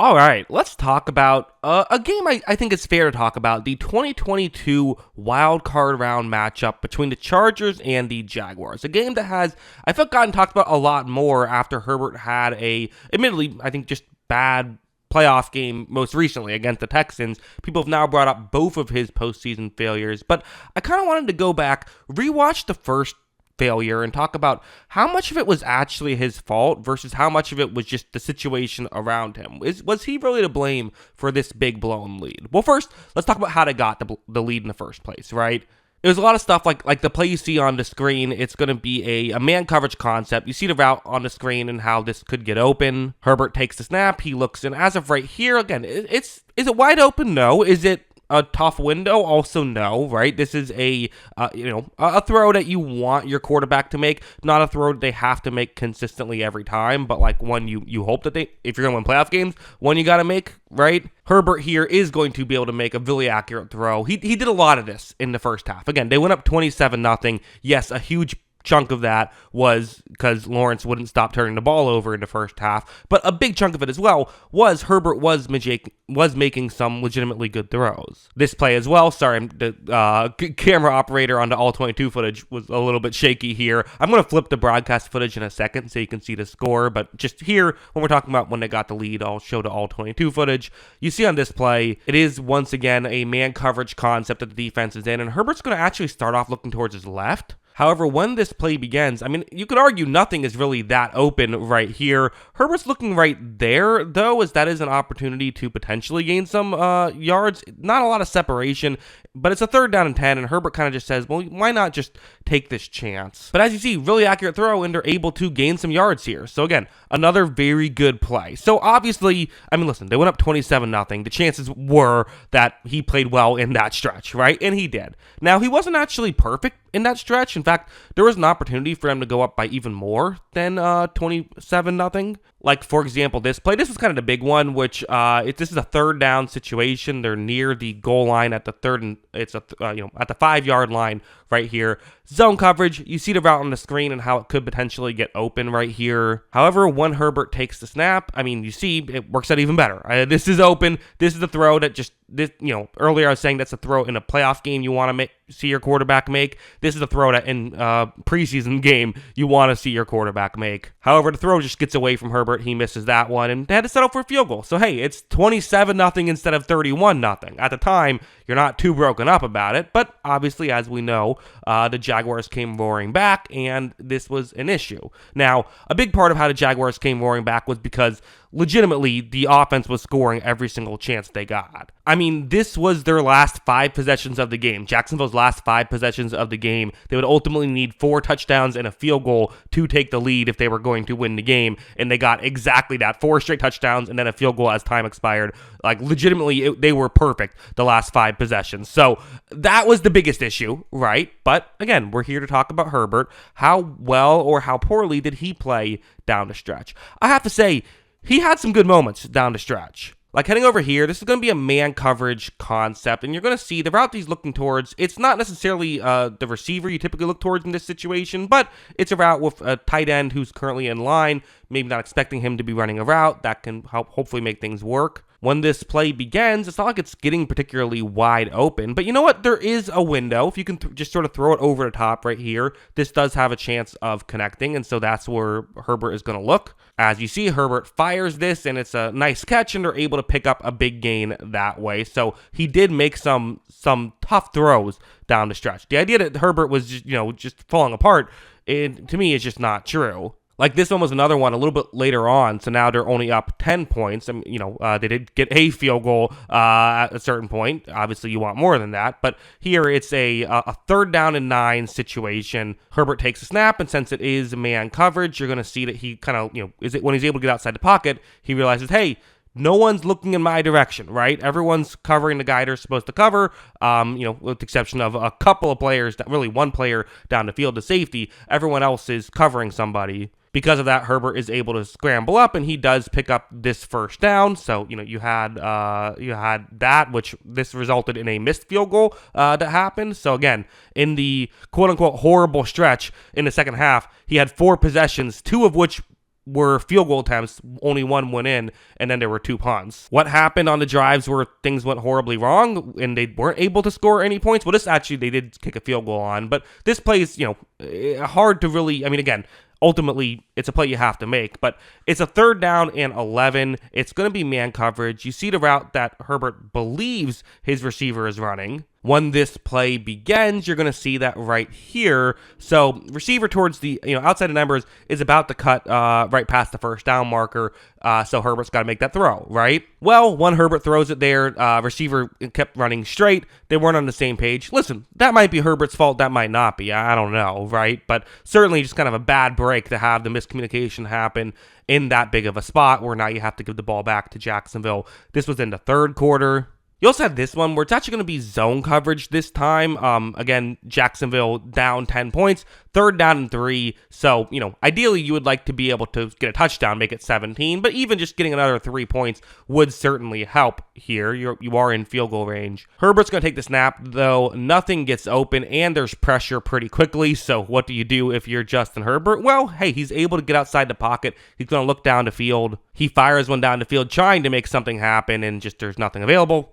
All right, let's talk about a game I think it's fair to talk about, the 2022 wild card round matchup between the Chargers and the Jaguars. A game that has, I felt, gotten talked about a lot more after Herbert had admittedly, I think just bad playoff game most recently against the Texans. People have now brought up both of his postseason failures, but I kind of wanted to go back, rewatch the first failure and talk about how much of it was actually his fault versus how much of it was just the situation around him. Was he really to blame for this big blown lead? Well, first, let's talk about how they got the lead in the first place, right? There's a lot of stuff like the play you see on the screen. It's going to be a man coverage concept. You see the route on the screen and how this could get open. Herbert takes the snap. He looks in. As of right here, again, is it wide open? No. Is it a tough window? Also no, right? This is a throw that you want your quarterback to make, not a throw that they have to make consistently every time, but like one you hope that if you're going to win playoff games, one you got to make, right? Herbert here is going to be able to make a really accurate throw. He did a lot of this in the first half. Again, they went up 27-0. Yes, a huge chunk of that was because Lawrence wouldn't stop turning the ball over in the first half, but a big chunk of it as well was Herbert was making some legitimately good throws. This play as well, sorry, the camera operator on the all-22 footage was a little bit shaky here. I'm going to flip the broadcast footage in a second so you can see the score, but just here, when we're talking about when they got the lead, I'll show the all-22 footage. You see on this play, it is once again a man coverage concept that the defense is in, and Herbert's going to actually start off looking towards his left. However, when this play begins, I mean, you could argue nothing is really that open right here. Herbert's looking right there, though, as that is an opportunity to potentially gain some yards. Not a lot of separation, but it's a 3rd down and 10, and Herbert kind of just says, well, why not just take this chance? But as you see, really accurate throw, and they're able to gain some yards here. So again, another very good play. So obviously, I mean, listen, they went up 27-0. The chances were that he played well in that stretch, right? And he did. Now, he wasn't actually perfect in that stretch. In fact, there was an opportunity for them to go up by even more than 27-0. Like, for example, this play. This was kind of the big one, which this is a 3rd down situation. They're near the goal line at the at the 5-yard line right here. Zone coverage. You see the route on the screen and how it could potentially get open right here. However, when Herbert takes the snap, I mean, you see it works out even better. This is open. This is the throw that earlier I was saying that's a throw in a playoff game you want to see your quarterback make. This is a throw that in preseason game you want to see your quarterback make. However, the throw just gets away from Herbert. He misses that one, and they had to settle for a field goal. So hey, it's 27-0 instead of 31-0. At the time, you're not too broken up about it, but obviously, as we know, the Jaguars came roaring back, and this was an issue. Now, a big part of how the Jaguars came roaring back was because legitimately, the offense was scoring every single chance they got. I mean, this was their last 5 possessions of the game. Jacksonville's last 5 possessions of the game. They would ultimately need 4 touchdowns and a field goal to take the lead if they were going to win the game, and they got exactly that. 4 straight touchdowns and then a field goal as time expired. Like, legitimately, they were perfect the last 5 possessions. So, that was the biggest issue, right? But, again, we're here to talk about Herbert. How well or how poorly did he play down the stretch? I have to say, he had some good moments down the stretch. Like heading over here, this is going to be a man coverage concept, and you're going to see the route he's looking towards. It's not necessarily the receiver you typically look towards in this situation, but it's a route with a tight end who's currently in line, maybe not expecting him to be running a route. That can help hopefully make things work. When this play begins, it's not like it's getting particularly wide open, but you know what? There is a window. If you can just sort of throw it over the top right here, this does have a chance of connecting, and so that's where Herbert is going to look. As you see, Herbert fires this, and it's a nice catch, and they're able to pick up a big gain that way. So he did make some tough throws down the stretch. The idea that Herbert was just falling apart, to me, is just not true. Like this one was another one a little bit later on, so now they're only up 10 points. I mean, they did get a field goal at a certain point. Obviously, you want more than that, but here it's a 3rd down and 9 situation. Herbert takes a snap, and since it is man coverage, you're going to see that he kind of, when he's able to get outside the pocket, he realizes, hey, no one's looking in my direction, right? Everyone's covering the guy they're supposed to cover, with the exception of a couple of players, really one player down the field to safety. Everyone else is covering somebody. Because of that, Herbert is able to scramble up, and he does pick up this 1st down. So, you had that, which this resulted in a missed field goal that happened. So, again, in the quote-unquote horrible stretch in the second half, he had 4 possessions, 2 of which were field goal attempts, only one went in, and then there were 2 punts. What happened on the drives where things went horribly wrong and they weren't able to score any points? Well, this actually, they did kick a field goal on, but this play is, hard to really, I mean, again, ultimately, it's a play you have to make, but it's a 3rd down and 11. It's going to be man coverage. You see the route that Herbert believes his receiver is running. When this play begins, you're going to see that right here. So receiver towards the, outside the numbers is about to cut right past the 1st down marker. So Herbert's got to make that throw, right? Well, when Herbert throws it there, receiver kept running straight. They weren't on the same page. Listen, that might be Herbert's fault. That might not be. I don't know, right? But certainly just kind of a bad break to have the miscommunication happen in that big of a spot where now you have to give the ball back to Jacksonville. This was in the 3rd quarter. You also have this one where it's actually going to be zone coverage this time. Again, Jacksonville down 10 points, 3rd down and 3. So, ideally you would like to be able to get a touchdown, make it 17. But even just getting another 3 points would certainly help here. You are in field goal range. Herbert's going to take the snap, though. Nothing gets open, and there's pressure pretty quickly. So what do you do if you're Justin Herbert? Well, hey, he's able to get outside the pocket. He's going to look down the field. He fires one down the field trying to make something happen, and just there's nothing available.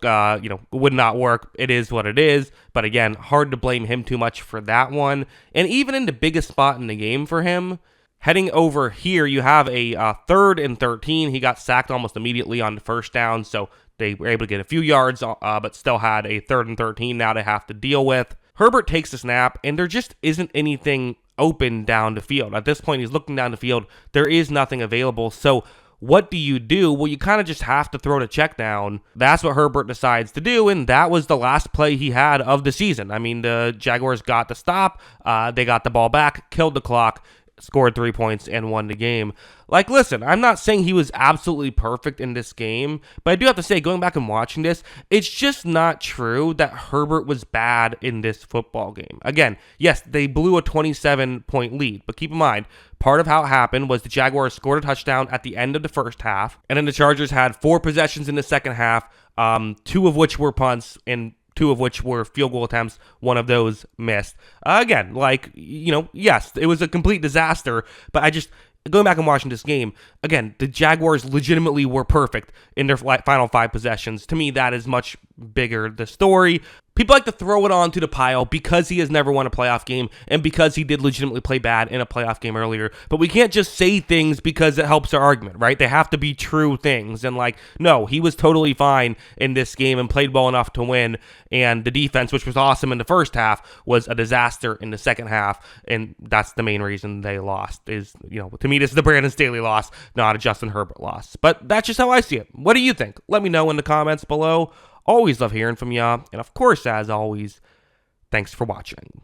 Would not work. It is what it is. But again, hard to blame him too much for that one. And even in the biggest spot in the game for him, heading over here, you have a 3rd and 13. He got sacked almost immediately on the 1st down, so they were able to get a few yards, but still had a 3rd and 13 now to have to deal with. Herbert takes the snap, and there just isn't anything open down the field. At this point, he's looking down the field. There is nothing available, so what do you do? Well, you kind of just have to throw the check down. That's what Herbert decides to do, and that was the last play he had of the season. I mean, the Jaguars got the stop. They got the ball back, killed the clock, scored 3 points, and won the game. Like, listen, I'm not saying he was absolutely perfect in this game, but I do have to say, going back and watching this, it's just not true that Herbert was bad in this football game. Again, yes, they blew a 27-point lead, but keep in mind, part of how it happened was the Jaguars scored a touchdown at the end of the 1st half, and then the Chargers had 4 possessions in the 2nd half, 2 of which were punts, and 2 of which were field goal attempts. 1 of those missed. Again, yes, it was a complete disaster, but going back and watching this game, again, the Jaguars legitimately were perfect in their final 5 possessions. To me, that is much bigger the story. People like to throw it onto the pile because he has never won a playoff game and because he did legitimately play bad in a playoff game earlier. But we can't just say things because it helps our argument, right? They have to be true things. And no, he was totally fine in this game and played well enough to win. And the defense, which was awesome in the 1st half, was a disaster in the 2nd half. And that's the main reason they lost is, to me, this is the Brandon Staley loss, not a Justin Herbert loss. But that's just how I see it. What do you think? Let me know in the comments below. Always love hearing from y'all. And of course, as always, thanks for watching.